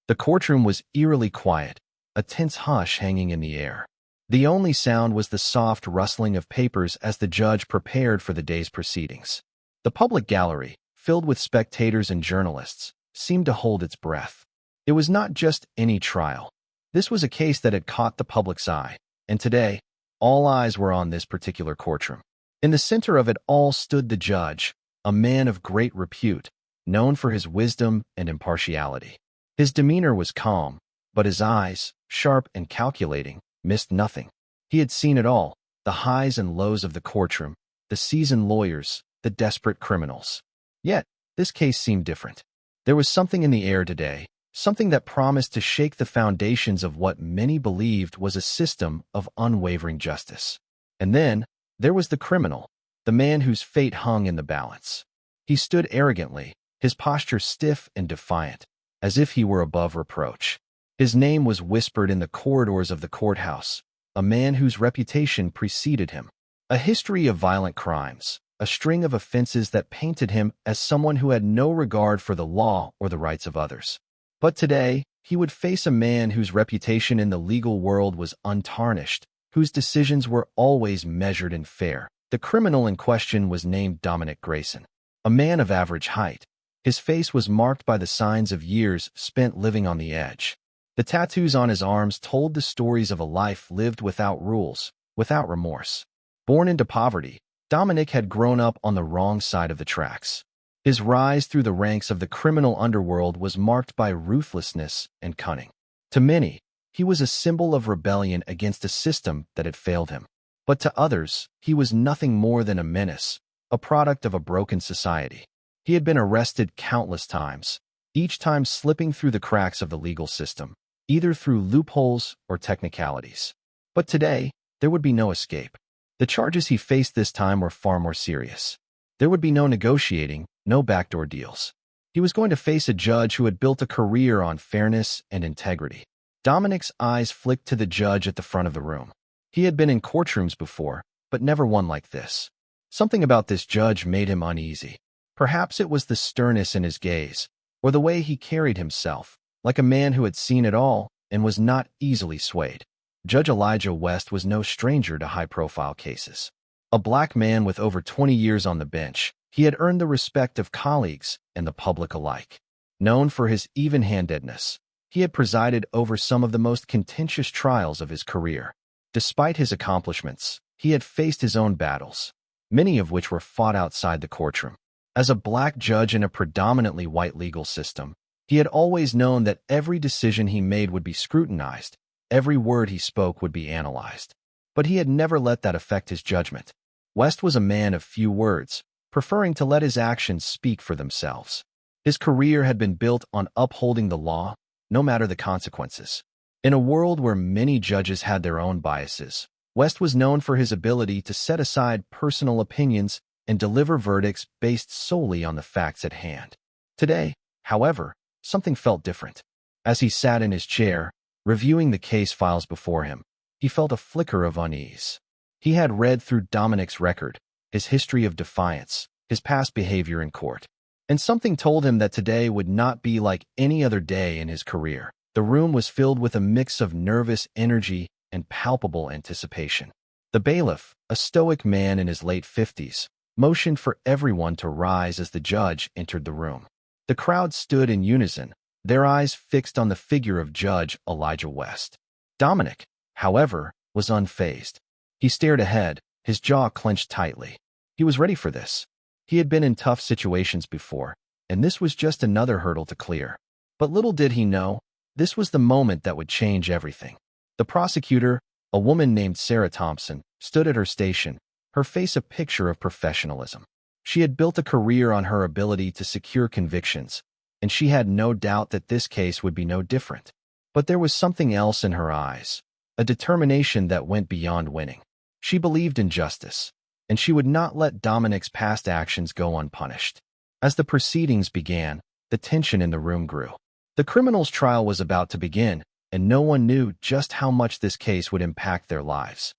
The courtroom was eerily quiet, a tense hush hanging in the air. The only sound was the soft rustling of papers as the judge prepared for the day's proceedings. The public gallery, filled with spectators and journalists, seemed to hold its breath. It was not just any trial. This was a case that had caught the public's eye, and today, all eyes were on this particular courtroom. In the center of it all stood the judge, a man of great repute, known for his wisdom and impartiality. His demeanor was calm, but his eyes, sharp and calculating, missed nothing. He had seen it all, the highs and lows of the courtroom, the seasoned lawyers, the desperate criminals. Yet, this case seemed different. There was something in the air today, something that promised to shake the foundations of what many believed was a system of unwavering justice. And then, there was the criminal, the man whose fate hung in the balance. He stood arrogantly, his posture stiff and defiant, as if he were above reproach. His name was whispered in the corridors of the courthouse, a man whose reputation preceded him. A history of violent crimes, a string of offenses that painted him as someone who had no regard for the law or the rights of others. But today, he would face a man whose reputation in the legal world was untarnished, whose decisions were always measured and fair. The criminal in question was named Dominic Grayson, a man of average height. His face was marked by the signs of years spent living on the edge. The tattoos on his arms told the stories of a life lived without rules, without remorse. Born into poverty, Dominic had grown up on the wrong side of the tracks. His rise through the ranks of the criminal underworld was marked by ruthlessness and cunning. To many, he was a symbol of rebellion against a system that had failed him. But to others, he was nothing more than a menace, a product of a broken society. He had been arrested countless times, each time slipping through the cracks of the legal system, either through loopholes or technicalities. But today, there would be no escape. The charges he faced this time were far more serious. There would be no negotiating, no backdoor deals. He was going to face a judge who had built a career on fairness and integrity. Dominic's eyes flicked to the judge at the front of the room. He had been in courtrooms before, but never one like this. Something about this judge made him uneasy. Perhaps it was the sternness in his gaze, or the way he carried himself, like a man who had seen it all and was not easily swayed. Judge Elijah West was no stranger to high-profile cases. A black man with over 20 years on the bench, he had earned the respect of colleagues and the public alike. Known for his even-handedness, he had presided over some of the most contentious trials of his career. Despite his accomplishments, he had faced his own battles, many of which were fought outside the courtroom. As a black judge in a predominantly white legal system, he had always known that every decision he made would be scrutinized, every word he spoke would be analyzed. But he had never let that affect his judgment. West was a man of few words, preferring to let his actions speak for themselves. His career had been built on upholding the law, no matter the consequences. In a world where many judges had their own biases, West was known for his ability to set aside personal opinions and deliver verdicts based solely on the facts at hand. Today, however, something felt different. As he sat in his chair, reviewing the case files before him, he felt a flicker of unease. He had read through Dominic's record, his history of defiance, his past behavior in court, and something told him that today would not be like any other day in his career. The room was filled with a mix of nervous energy and palpable anticipation. The bailiff, a stoic man in his late 50s, motioned for everyone to rise as the judge entered the room. The crowd stood in unison, their eyes fixed on the figure of Judge Elijah West. Dominic, however, was unfazed. He stared ahead, his jaw clenched tightly. He was ready for this. He had been in tough situations before, and this was just another hurdle to clear. But little did he know, this was the moment that would change everything. The prosecutor, a woman named Sarah Thompson, stood at her station, her face a picture of professionalism. She had built a career on her ability to secure convictions, and she had no doubt that this case would be no different. But there was something else in her eyes, a determination that went beyond winning. She believed in justice, and she would not let Dominic's past actions go unpunished. As the proceedings began, the tension in the room grew. The criminal's trial was about to begin, and no one knew just how much this case would impact their lives.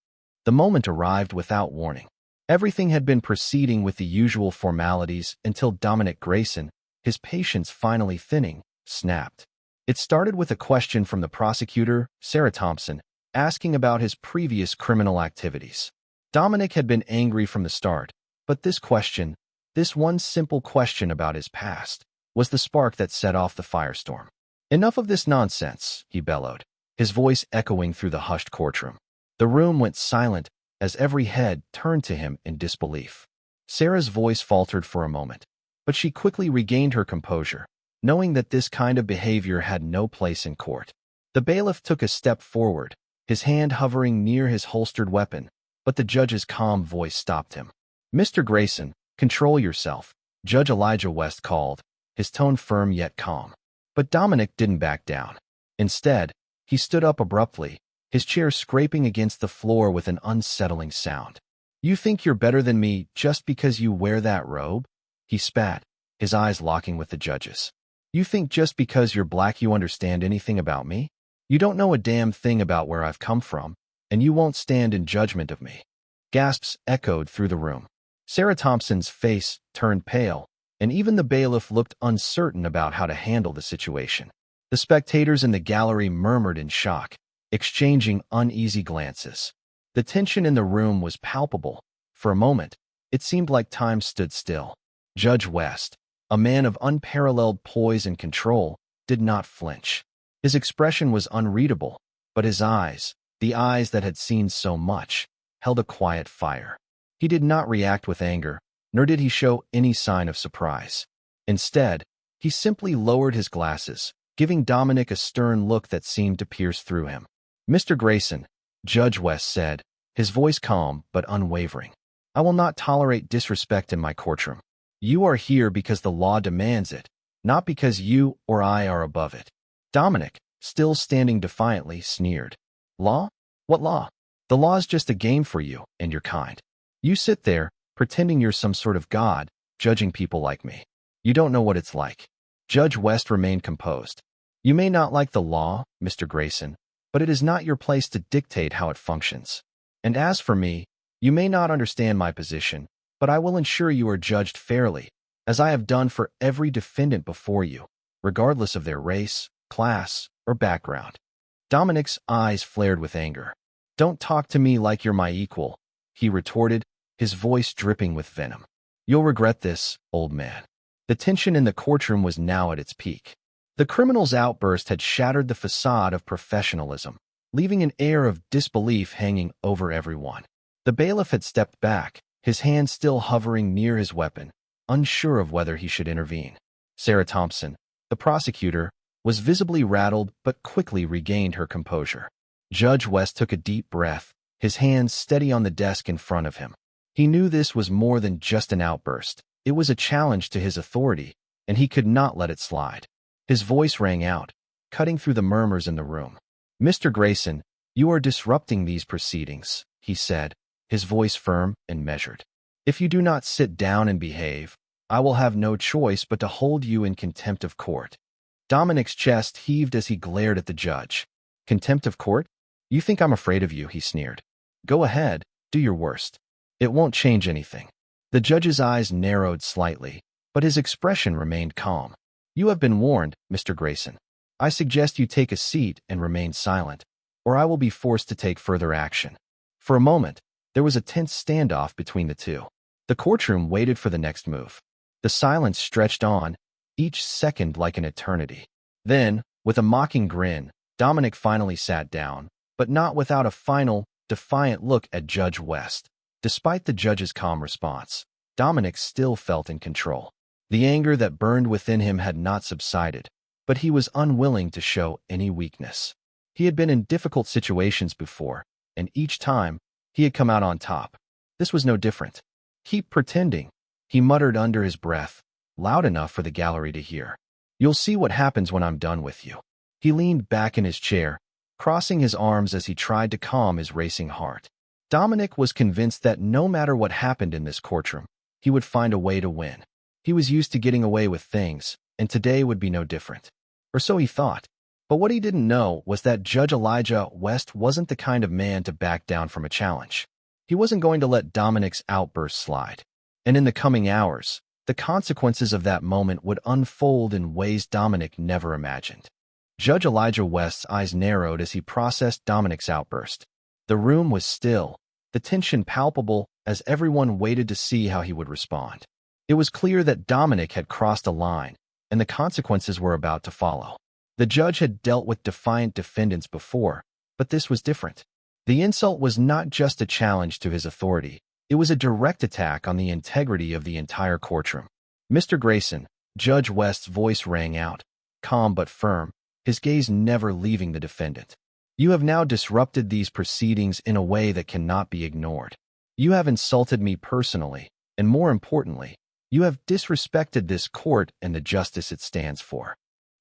The moment arrived without warning. Everything had been proceeding with the usual formalities until Dominic Grayson, his patience finally thinning, snapped. It started with a question from the prosecutor, Sarah Thompson, asking about his previous criminal activities. Dominic had been angry from the start, but this question, this one simple question about his past, was the spark that set off the firestorm. "Enough of this nonsense," he bellowed, his voice echoing through the hushed courtroom. The room went silent as every head turned to him in disbelief. Sarah's voice faltered for a moment, but she quickly regained her composure, knowing that this kind of behavior had no place in court. The bailiff took a step forward, his hand hovering near his holstered weapon, but the judge's calm voice stopped him. "Mr. Grayson, control yourself," Judge Elijah West called, his tone firm yet calm. But Dominic didn't back down. Instead, he stood up abruptly, his chair scraping against the floor with an unsettling sound. "You think you're better than me just because you wear that robe?" He spat, his eyes locking with the judge's. "You think just because you're black you understand anything about me? You don't know a damn thing about where I've come from, and you won't stand in judgment of me." Gasps echoed through the room. Sarah Thompson's face turned pale, and even the bailiff looked uncertain about how to handle the situation. The spectators in the gallery murmured in shock, exchanging uneasy glances. The tension in the room was palpable. For a moment, it seemed like time stood still. Judge West, a man of unparalleled poise and control, did not flinch. His expression was unreadable, but his eyes, the eyes that had seen so much, held a quiet fire. He did not react with anger, nor did he show any sign of surprise. Instead, he simply lowered his glasses, giving Dominic a stern look that seemed to pierce through him. "Mr. Grayson," Judge West said, his voice calm but unwavering, "I will not tolerate disrespect in my courtroom. You are here because the law demands it, not because you or I are above it." Dominic, still standing defiantly, sneered. "Law? What law? The law is just a game for you and your kind. You sit there, pretending you're some sort of god, judging people like me. You don't know what it's like." Judge West remained composed. "You may not like the law, Mr. Grayson, but it is not your place to dictate how it functions. And as for me, you may not understand my position, but I will ensure you are judged fairly, as I have done for every defendant before you, regardless of their race, class, or background." Dominic's eyes flared with anger. "Don't talk to me like you're my equal," he retorted, his voice dripping with venom. "You'll regret this, old man." The tension in the courtroom was now at its peak. The criminal's outburst had shattered the facade of professionalism, leaving an air of disbelief hanging over everyone. The bailiff had stepped back, his hand still hovering near his weapon, unsure of whether he should intervene. Sarah Thompson, the prosecutor, was visibly rattled but quickly regained her composure. Judge West took a deep breath, his hands steady on the desk in front of him. He knew this was more than just an outburst. It was a challenge to his authority, and he could not let it slide. His voice rang out, cutting through the murmurs in the room. "Mr. Grayson, you are disrupting these proceedings," he said, his voice firm and measured. "If you do not sit down and behave, I will have no choice but to hold you in contempt of court." Dominic's chest heaved as he glared at the judge. "Contempt of court? You think I'm afraid of you," he sneered. "Go ahead, do your worst. It won't change anything." The judge's eyes narrowed slightly, but his expression remained calm. "You have been warned, Mr. Grayson. I suggest you take a seat and remain silent, or I will be forced to take further action." For a moment, there was a tense standoff between the two. The courtroom waited for the next move. The silence stretched on, each second like an eternity. Then, with a mocking grin, Dominic finally sat down, but not without a final, defiant look at Judge West. Despite the judge's calm response, Dominic still felt in control. The anger that burned within him had not subsided, but he was unwilling to show any weakness. He had been in difficult situations before, and each time, he had come out on top. This was no different. "Keep pretending," he muttered under his breath, loud enough for the gallery to hear. "You'll see what happens when I'm done with you." He leaned back in his chair, crossing his arms as he tried to calm his racing heart. Dominic was convinced that no matter what happened in this courtroom, he would find a way to win. He was used to getting away with things, and today would be no different. Or so he thought. But what he didn't know was that Judge Elijah West wasn't the kind of man to back down from a challenge. He wasn't going to let Dominic's outburst slide. And in the coming hours, the consequences of that moment would unfold in ways Dominic never imagined. Judge Elijah West's eyes narrowed as he processed Dominic's outburst. The room was still, the tension palpable as everyone waited to see how he would respond. It was clear that Dominic had crossed a line, and the consequences were about to follow. The judge had dealt with defiant defendants before, but this was different. The insult was not just a challenge to his authority, it was a direct attack on the integrity of the entire courtroom. Mr. Grayson, Judge West's voice rang out, calm but firm, his gaze never leaving the defendant. You have now disrupted these proceedings in a way that cannot be ignored. You have insulted me personally, and more importantly, you have disrespected this court and the justice it stands for.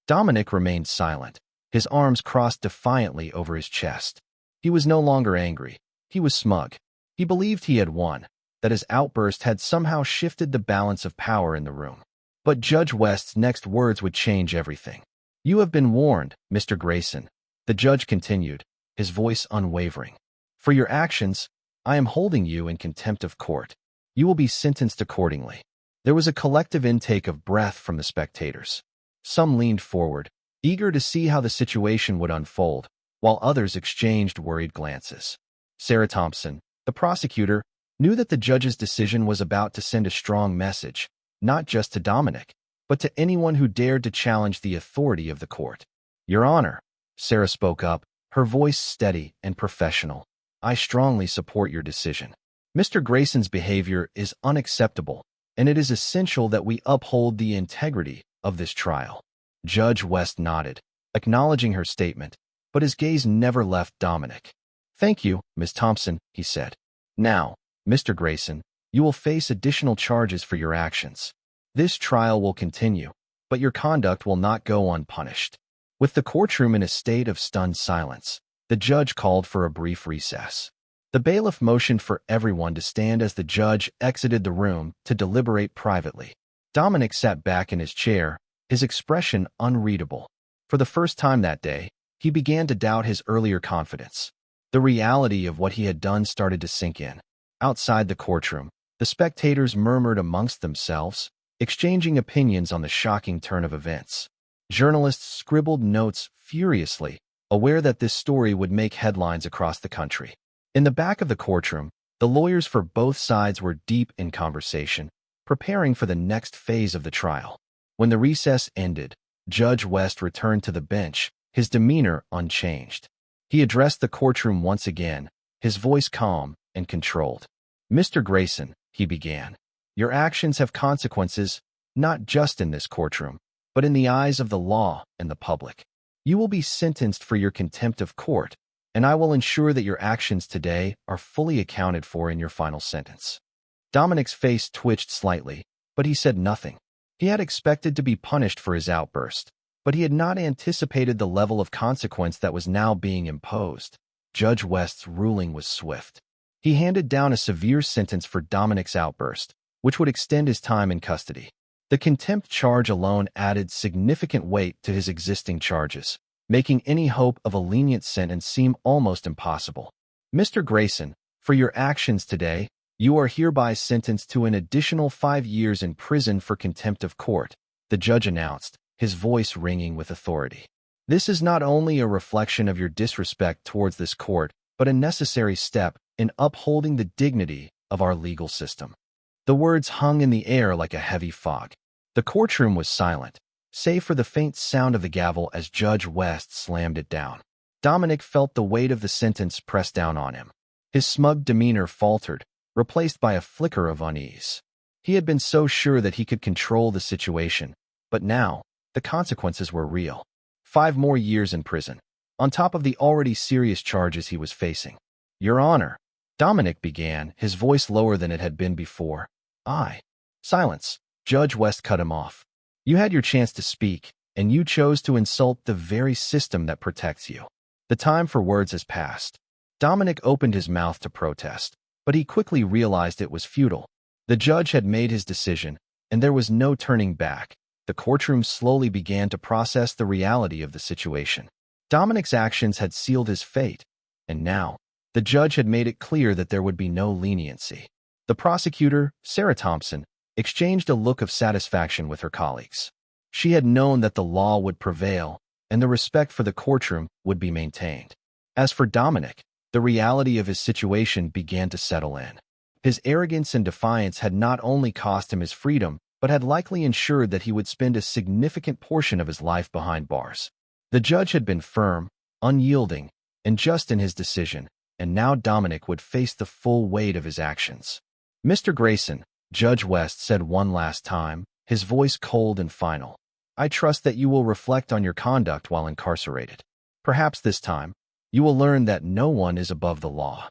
Dominic remained silent, his arms crossed defiantly over his chest. He was no longer angry. He was smug. He believed he had won, that his outburst had somehow shifted the balance of power in the room. But Judge West's next words would change everything. You have been warned, Mr. Grayson, the judge continued, his voice unwavering. For your actions, I am holding you in contempt of court. You will be sentenced accordingly. There was a collective intake of breath from the spectators. Some leaned forward, eager to see how the situation would unfold, while others exchanged worried glances. Sarah Thompson, the prosecutor, knew that the judge's decision was about to send a strong message, not just to Dominic, but to anyone who dared to challenge the authority of the court. Your Honor, Sarah spoke up, her voice steady and professional. I strongly support your decision. Mr. Grayson's behavior is unacceptable, and it is essential that we uphold the integrity of this trial. Judge West nodded, acknowledging her statement, but his gaze never left Dominic. Thank you, Ms. Thompson, he said. Now, Mr. Grayson, you will face additional charges for your actions. This trial will continue, but your conduct will not go unpunished. With the courtroom in a state of stunned silence, the judge called for a brief recess. The bailiff motioned for everyone to stand as the judge exited the room to deliberate privately. Dominic sat back in his chair, his expression unreadable. For the first time that day, he began to doubt his earlier confidence. The reality of what he had done started to sink in. Outside the courtroom, the spectators murmured amongst themselves, exchanging opinions on the shocking turn of events. Journalists scribbled notes furiously, aware that this story would make headlines across the country. In the back of the courtroom, the lawyers for both sides were deep in conversation, preparing for the next phase of the trial. When the recess ended, Judge West returned to the bench, his demeanor unchanged. He addressed the courtroom once again, his voice calm and controlled. Mr. Grayson, he began, your actions have consequences, not just in this courtroom, but in the eyes of the law and the public. You will be sentenced for your contempt of court, and I will ensure that your actions today are fully accounted for in your final sentence. Dominic's face twitched slightly, but he said nothing. He had expected to be punished for his outburst, but he had not anticipated the level of consequence that was now being imposed. Judge West's ruling was swift. He handed down a severe sentence for Dominic's outburst, which would extend his time in custody. The contempt charge alone added significant weight to his existing charges, making any hope of a lenient sentence seem almost impossible. Mr. Grayson, for your actions today, you are hereby sentenced to an additional 5 years in prison for contempt of court, the judge announced, his voice ringing with authority. This is not only a reflection of your disrespect towards this court, but a necessary step in upholding the dignity of our legal system. The words hung in the air like a heavy fog. The courtroom was silent, save for the faint sound of the gavel as Judge West slammed it down. Dominic felt the weight of the sentence press down on him. His smug demeanor faltered, replaced by a flicker of unease. He had been so sure that he could control the situation, but now, the consequences were real. 5 more years in prison, on top of the already serious charges he was facing. Your Honor, Dominic began, his voice lower than it had been before. Silence. Judge West cut him off. You had your chance to speak, and you chose to insult the very system that protects you. The time for words has passed. Dominic opened his mouth to protest, but he quickly realized it was futile. The judge had made his decision, and there was no turning back. The courtroom slowly began to process the reality of the situation. Dominic's actions had sealed his fate, and now, the judge had made it clear that there would be no leniency. The prosecutor, Sarah Thompson, exchanged a look of satisfaction with her colleagues. She had known that the law would prevail, and the respect for the courtroom would be maintained. As for Dominic, the reality of his situation began to settle in. His arrogance and defiance had not only cost him his freedom, but had likely ensured that he would spend a significant portion of his life behind bars. The judge had been firm, unyielding, and just in his decision, and now Dominic would face the full weight of his actions. "Mr. Grayson," Judge West said one last time, his voice cold and final, "I trust that you will reflect on your conduct while incarcerated. Perhaps this time, you will learn that no one is above the law."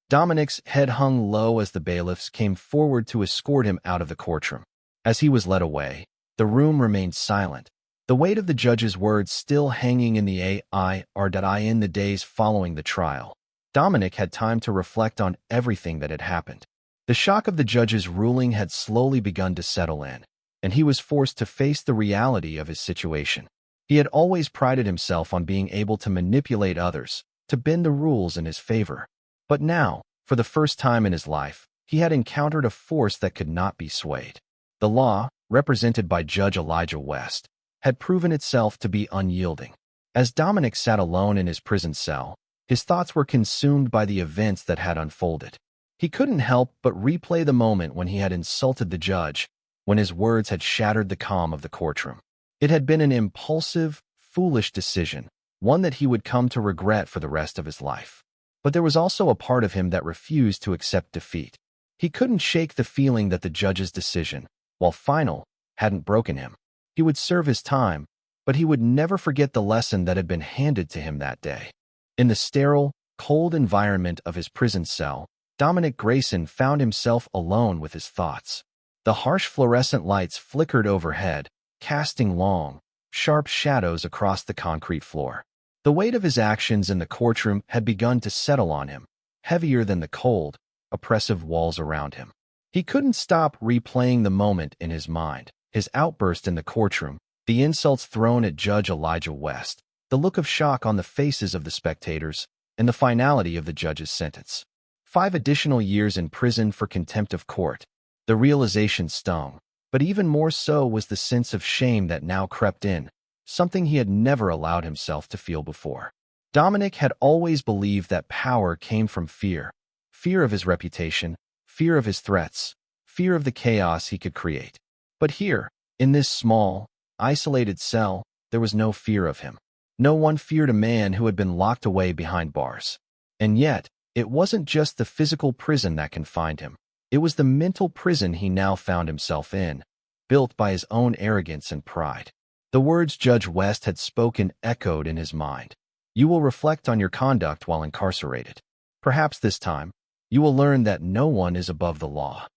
Dominic's head hung low as the bailiffs came forward to escort him out of the courtroom. As he was led away, the room remained silent, the weight of the judge's words still hanging in the air in the days following the trial. Dominic had time to reflect on everything that had happened. The shock of the judge's ruling had slowly begun to settle in, and he was forced to face the reality of his situation. He had always prided himself on being able to manipulate others, to bend the rules in his favor. But now, for the first time in his life, he had encountered a force that could not be swayed. The law, represented by Judge Elijah West, had proven itself to be unyielding. As Dominic sat alone in his prison cell, his thoughts were consumed by the events that had unfolded. He couldn't help but replay the moment when he had insulted the judge, when his words had shattered the calm of the courtroom. It had been an impulsive, foolish decision, one that he would come to regret for the rest of his life. But there was also a part of him that refused to accept defeat. He couldn't shake the feeling that the judge's decision, while final, hadn't broken him. He would serve his time, but he would never forget the lesson that had been handed to him that day. In the sterile, cold environment of his prison cell, Dominic Grayson found himself alone with his thoughts. The harsh fluorescent lights flickered overhead, casting long, sharp shadows across the concrete floor. The weight of his actions in the courtroom had begun to settle on him, heavier than the cold, oppressive walls around him. He couldn't stop replaying the moment in his mind, his outburst in the courtroom, the insults thrown at Judge Elijah West, the look of shock on the faces of the spectators, and the finality of the judge's sentence. 5 additional years in prison for contempt of court. The realization stung, but even more so was the sense of shame that now crept in, something he had never allowed himself to feel before. Dominic had always believed that power came from fear, fear of his reputation, fear of his threats, fear of the chaos he could create. But here, in this small, isolated cell, there was no fear of him. No one feared a man who had been locked away behind bars. And yet, it wasn't just the physical prison that confined him. It was the mental prison he now found himself in, built by his own arrogance and pride. The words Judge West had spoken echoed in his mind. "You will reflect on your conduct while incarcerated. Perhaps this time, you will learn that no one is above the law."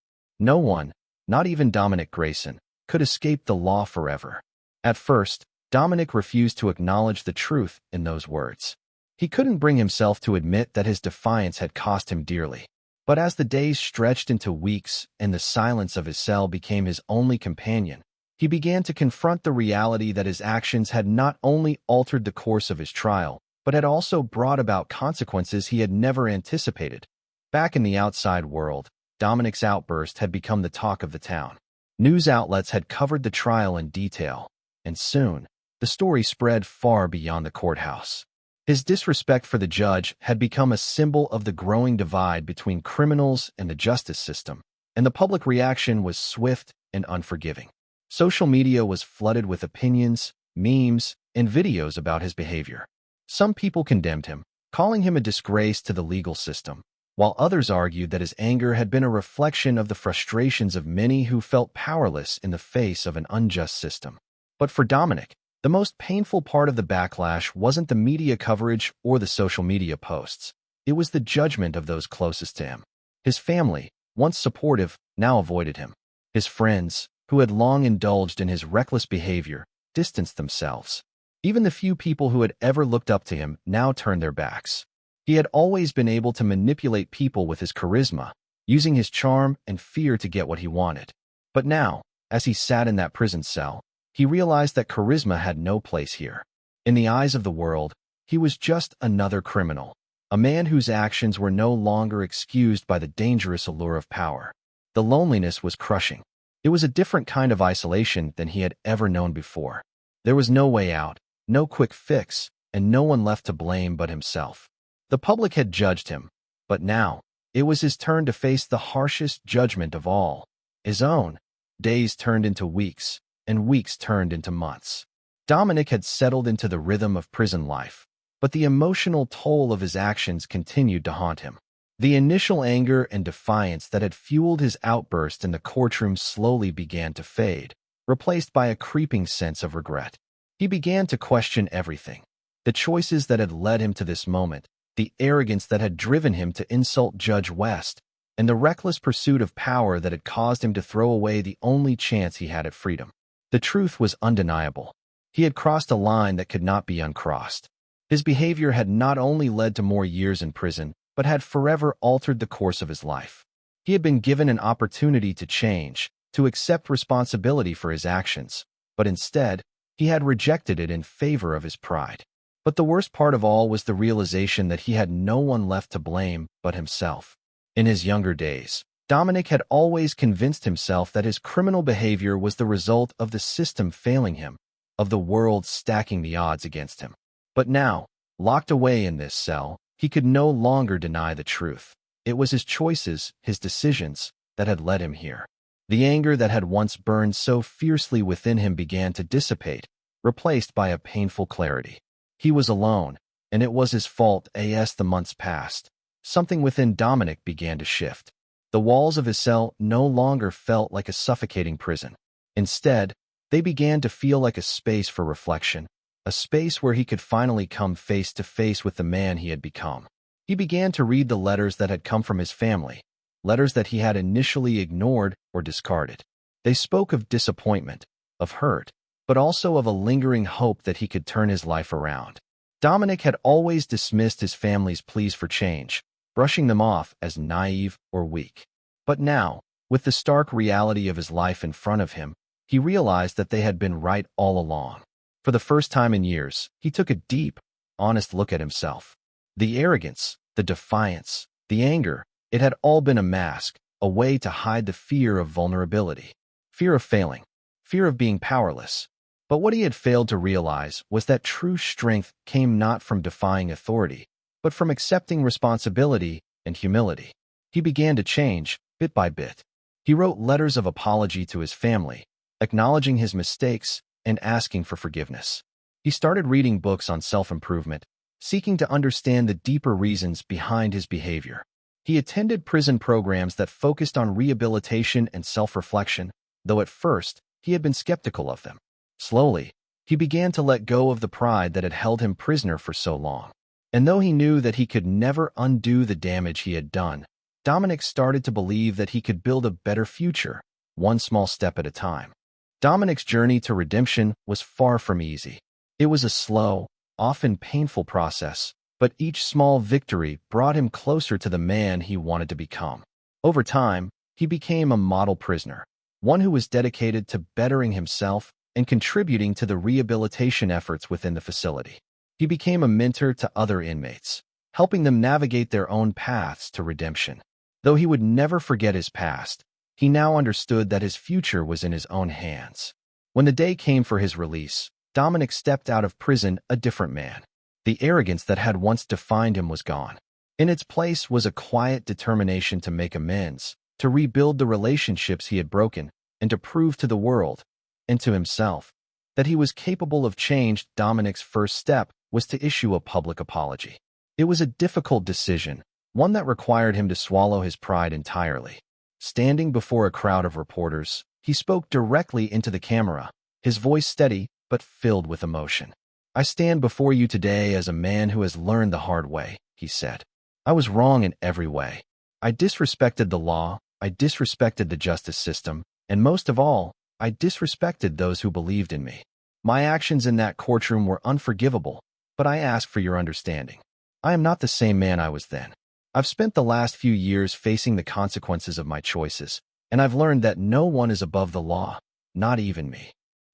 No one, not even Dominic Grayson, could escape the law forever. At first, Dominic refused to acknowledge the truth in those words. He couldn't bring himself to admit that his defiance had cost him dearly. But as the days stretched into weeks and the silence of his cell became his only companion, he began to confront the reality that his actions had not only altered the course of his trial, but had also brought about consequences he had never anticipated. Back in the outside world, Dominic's outburst had become the talk of the town. News outlets had covered the trial in detail, and soon, the story spread far beyond the courthouse. His disrespect for the judge had become a symbol of the growing divide between criminals and the justice system, and the public reaction was swift and unforgiving. Social media was flooded with opinions, memes, and videos about his behavior. Some people condemned him, calling him a disgrace to the legal system, while others argued that his anger had been a reflection of the frustrations of many who felt powerless in the face of an unjust system. But for Dominic, the most painful part of the backlash wasn't the media coverage or the social media posts. It was the judgment of those closest to him. His family, once supportive, now avoided him. His friends, who had long indulged in his reckless behavior, distanced themselves. Even the few people who had ever looked up to him now turned their backs. He had always been able to manipulate people with his charisma, using his charm and fear to get what he wanted. But now, as he sat in that prison cell, he realized that charisma had no place here. In the eyes of the world, he was just another criminal, a man whose actions were no longer excused by the dangerous allure of power. The loneliness was crushing. It was a different kind of isolation than he had ever known before. There was no way out, no quick fix, and no one left to blame but himself. The public had judged him, but now it was his turn to face the harshest judgment of all, his own. Days turned into weeks, and weeks turned into months. Dominic had settled into the rhythm of prison life, but the emotional toll of his actions continued to haunt him. The initial anger and defiance that had fueled his outburst in the courtroom slowly began to fade, replaced by a creeping sense of regret. He began to question everything. The choices that had led him to this moment, the arrogance that had driven him to insult Judge West, and the reckless pursuit of power that had caused him to throw away the only chance he had at freedom. The truth was undeniable. He had crossed a line that could not be uncrossed. His behavior had not only led to more years in prison, but had forever altered the course of his life. He had been given an opportunity to change, to accept responsibility for his actions, but instead, he had rejected it in favor of his pride. But the worst part of all was the realization that he had no one left to blame but himself. In his younger days, Dominic had always convinced himself that his criminal behavior was the result of the system failing him, of the world stacking the odds against him. But now, locked away in this cell, he could no longer deny the truth. It was his choices, his decisions, that had led him here. The anger that had once burned so fiercely within him began to dissipate, replaced by a painful clarity. He was alone, and it was his fault. As the months passed, something within Dominic began to shift. The walls of his cell no longer felt like a suffocating prison. Instead, they began to feel like a space for reflection, a space where he could finally come face to face with the man he had become. He began to read the letters that had come from his family, letters that he had initially ignored or discarded. They spoke of disappointment, of hurt, but also of a lingering hope that he could turn his life around. Dominic had always dismissed his family's pleas for change, brushing them off as naive or weak. But now, with the stark reality of his life in front of him, he realized that they had been right all along. For the first time in years, he took a deep, honest look at himself. The arrogance, the defiance, the anger, it had all been a mask, a way to hide the fear of vulnerability, fear of failing, fear of being powerless. But what he had failed to realize was that true strength came not from defying authority, but from accepting responsibility and humility. He began to change, bit by bit. He wrote letters of apology to his family, acknowledging his mistakes and asking for forgiveness. He started reading books on self-improvement, seeking to understand the deeper reasons behind his behavior. He attended prison programs that focused on rehabilitation and self-reflection, though at first, he had been skeptical of them. Slowly, he began to let go of the pride that had held him prisoner for so long. And though he knew that he could never undo the damage he had done, Dominic started to believe that he could build a better future, one small step at a time. Dominic's journey to redemption was far from easy. It was a slow, often painful process, but each small victory brought him closer to the man he wanted to become. Over time, he became a model prisoner, one who was dedicated to bettering himself and contributing to the rehabilitation efforts within the facility. He became a mentor to other inmates, helping them navigate their own paths to redemption. Though he would never forget his past, he now understood that his future was in his own hands. When the day came for his release, Dominic stepped out of prison a different man. The arrogance that had once defined him was gone. In its place was a quiet determination to make amends, to rebuild the relationships he had broken, and to prove to the world, and to himself, that he was capable of change. Dominic's first step was to issue a public apology. It was a difficult decision, one that required him to swallow his pride entirely. Standing before a crowd of reporters, he spoke directly into the camera, his voice steady but filled with emotion. "I stand before you today as a man who has learned the hard way," he said. "I was wrong in every way. I disrespected the law, I disrespected the justice system, and most of all, I disrespected those who believed in me. My actions in that courtroom were unforgivable, but I ask for your understanding. I am not the same man I was then. I've spent the last few years facing the consequences of my choices, and I've learned that no one is above the law, not even me."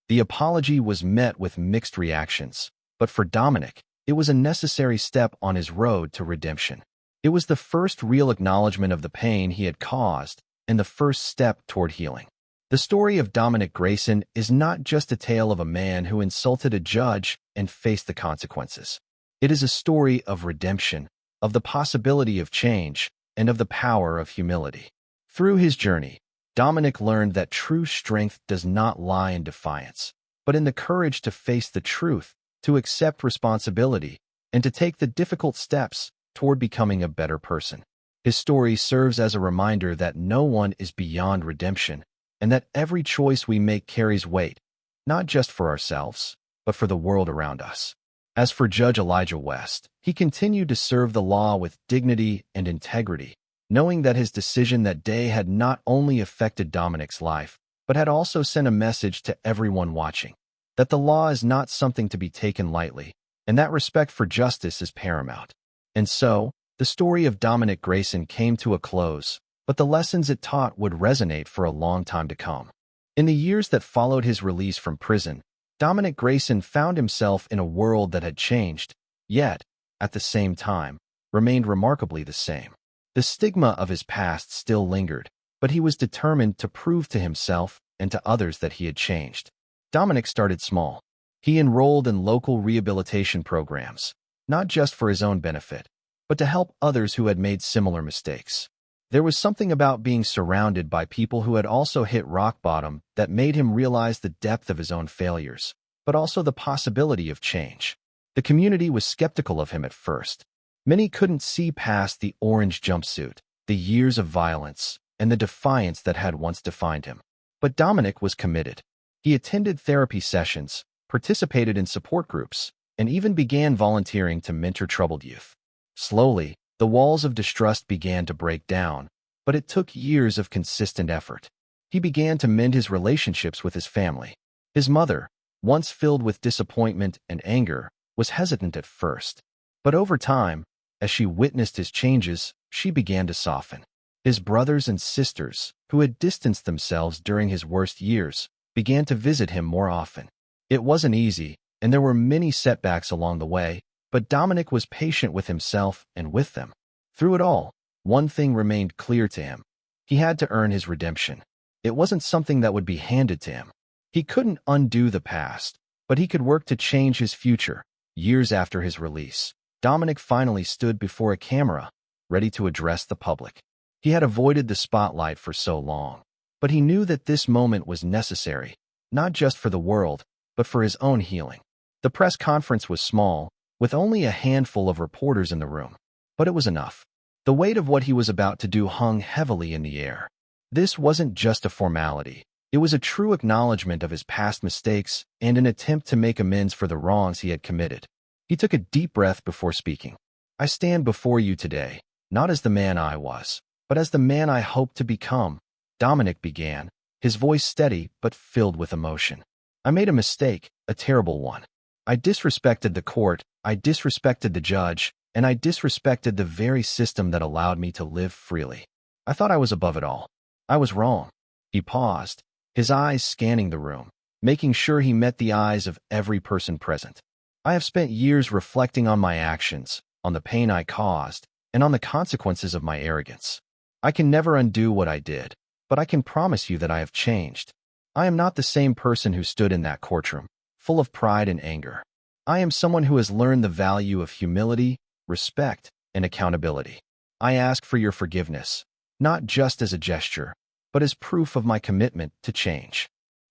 The apology was met with mixed reactions, but for Dominic, it was a necessary step on his road to redemption. It was the first real acknowledgement of the pain he had caused and the first step toward healing. The story of Dominic Grayson is not just a tale of a man who insulted a judge and faced the consequences. It is a story of redemption, of the possibility of change, and of the power of humility. Through his journey, Dominic learned that true strength does not lie in defiance, but in the courage to face the truth, to accept responsibility, and to take the difficult steps toward becoming a better person. His story serves as a reminder that no one is beyond redemption, and that every choice we make carries weight, not just for ourselves, but for the world around us. As for Judge Elijah West, he continued to serve the law with dignity and integrity, knowing that his decision that day had not only affected Dominic's life, but had also sent a message to everyone watching, that the law is not something to be taken lightly, and that respect for justice is paramount. And so, the story of Dominic Grayson came to a close, but the lessons it taught would resonate for a long time to come. In the years that followed his release from prison, Dominic Grayson found himself in a world that had changed, yet, at the same time, remained remarkably the same. The stigma of his past still lingered, but he was determined to prove to himself and to others that he had changed. Dominic started small. He enrolled in local rehabilitation programs, not just for his own benefit, but to help others who had made similar mistakes. There was something about being surrounded by people who had also hit rock bottom that made him realize the depth of his own failures, but also the possibility of change. The community was skeptical of him at first. Many couldn't see past the orange jumpsuit, the years of violence, and the defiance that had once defined him. But Dominic was committed. He attended therapy sessions, participated in support groups, and even began volunteering to mentor troubled youth. Slowly, the walls of distrust began to break down, but it took years of consistent effort. He began to mend his relationships with his family. His mother, once filled with disappointment and anger, was hesitant at first. But over time, as she witnessed his changes, she began to soften. His brothers and sisters, who had distanced themselves during his worst years, began to visit him more often. It wasn't easy, and there were many setbacks along the way, but Dominic was patient with himself and with them. Through it all, one thing remained clear to him. He had to earn his redemption. It wasn't something that would be handed to him. He couldn't undo the past, but he could work to change his future. Years after his release, Dominic finally stood before a camera, ready to address the public. He had avoided the spotlight for so long, but he knew that this moment was necessary, not just for the world, but for his own healing. The press conference was small, with only a handful of reporters in the room, but it was enough. The weight of what he was about to do hung heavily in the air. This wasn't just a formality. It was a true acknowledgement of his past mistakes and an attempt to make amends for the wrongs he had committed. He took a deep breath before speaking. "I stand before you today, not as the man I was, but as the man I hope to become," Dominic began, his voice steady but filled with emotion. "I made a mistake, a terrible one. I disrespected the court, I disrespected the judge, and I disrespected the very system that allowed me to live freely. I thought I was above it all. I was wrong." He paused, his eyes scanning the room, making sure he met the eyes of every person present. "I have spent years reflecting on my actions, on the pain I caused, and on the consequences of my arrogance. I can never undo what I did, but I can promise you that I have changed. I am not the same person who stood in that courtroom, full of pride and anger. I am someone who has learned the value of humility, respect, and accountability. I ask for your forgiveness, not just as a gesture, but as proof of my commitment to change."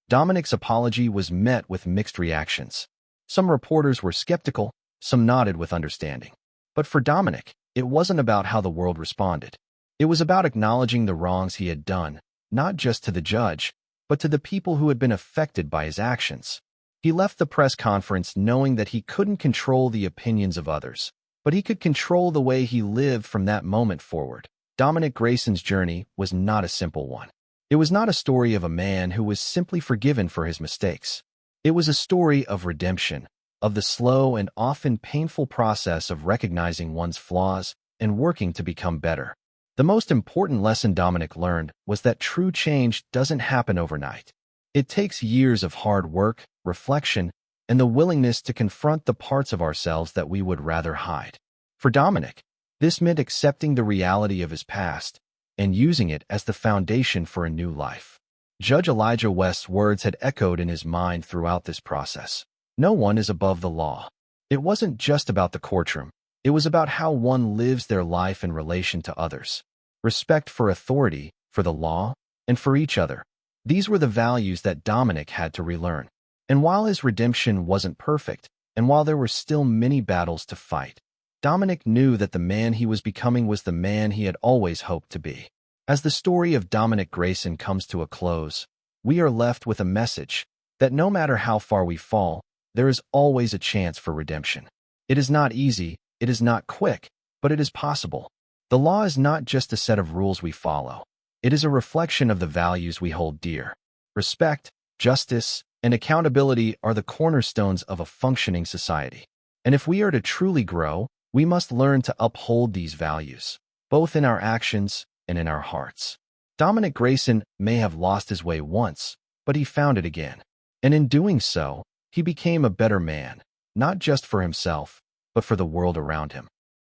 Dominic's apology was met with mixed reactions. Some reporters were skeptical, some nodded with understanding. But for Dominic, it wasn't about how the world responded. It was about acknowledging the wrongs he had done, not just to the judge, but to the people who had been affected by his actions. He left the press conference knowing that he couldn't control the opinions of others, but he could control the way he lived from that moment forward. Dominic Grayson's journey was not a simple one. It was not a story of a man who was simply forgiven for his mistakes. It was a story of redemption, of the slow and often painful process of recognizing one's flaws and working to become better. The most important lesson Dominic learned was that true change doesn't happen overnight. It takes years of hard work, reflection, and the willingness to confront the parts of ourselves that we would rather hide. For Dominic, this meant accepting the reality of his past and using it as the foundation for a new life. Judge Elijah West's words had echoed in his mind throughout this process. No one is above the law. It wasn't just about the courtroom. It was about how one lives their life in relation to others. Respect for authority, for the law, and for each other. These were the values that Dominic had to relearn. And while his redemption wasn't perfect, and while there were still many battles to fight, Dominic knew that the man he was becoming was the man he had always hoped to be. As the story of Dominic Grayson comes to a close, we are left with a message that no matter how far we fall, there is always a chance for redemption. It is not easy, it is not quick, but it is possible. The law is not just a set of rules we follow. It is a reflection of the values we hold dear. Respect, justice, and accountability are the cornerstones of a functioning society. And if we are to truly grow, we must learn to uphold these values, both in our actions and in our hearts. Dominic Grayson may have lost his way once, but he found it again. And in doing so, he became a better man, not just for himself, but for the world around him.